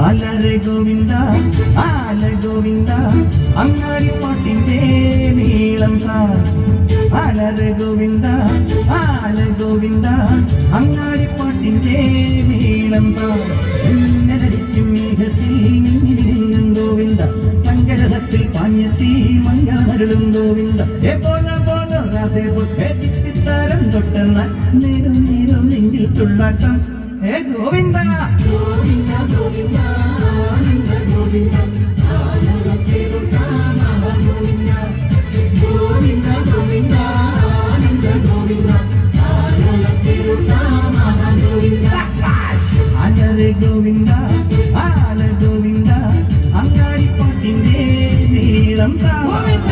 ആലരെ ഗോവിന്ദ ആല ഗോവിന്ദ അങ്ങാടിപ്പാട്ടിന്റെ നീളം ആലരെ ഗോവിന്ദ ആല ഗോവിന്ദ അങ്ങാടിപ്പാട്ടിന്റെ നീളം ധരിക്കും മേഘത്തിൽ നിന്നും ഗോവിന്ദ മംഗളത്തിൽ പാഞ്ഞെത്തി മംഗളമരുളും ഗോവിന്ദ ിത്താരം തൊട്ടെന്ന നേരം നേരം നെഞ്ചിൽ തുള്ളാട്ടം ഹേ ഗോവിന്ദ ഗോവിന്ദ ഗോവിന്ദ ഗോവിന്ദ ഗോവിന്ദ ഗോവിന്ദ ഗോവിന്ദ ആലരെ ഗോവിന്ദ ആല ഗോവിന്ദ അങ്ങാടിപ്പാട്ടിന്റെ നീളം ഗോവിന്ദ.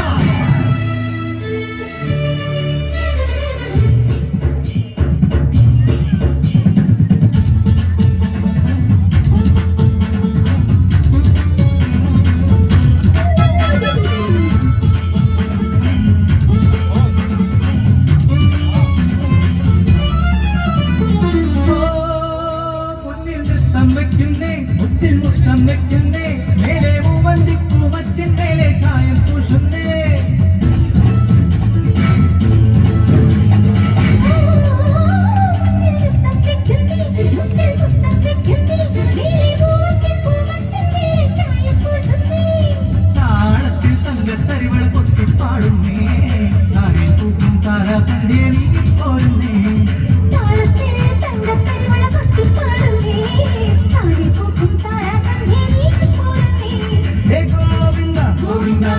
മുത്തിൽ മുത്തം വെക്കുന്നേ മേലെ മൂവന്തിക്കു മച്ചിൻ മേലെ ചായം പൂശുന്നേ താളത്തിൽ തങ്കത്തരിവൾ കൊട്ടിപ്പാടുന്നേ താഴെ പൂക്കും താരാസന്ധ്യ നീ പോരുന്നേ Govinda, Govinda,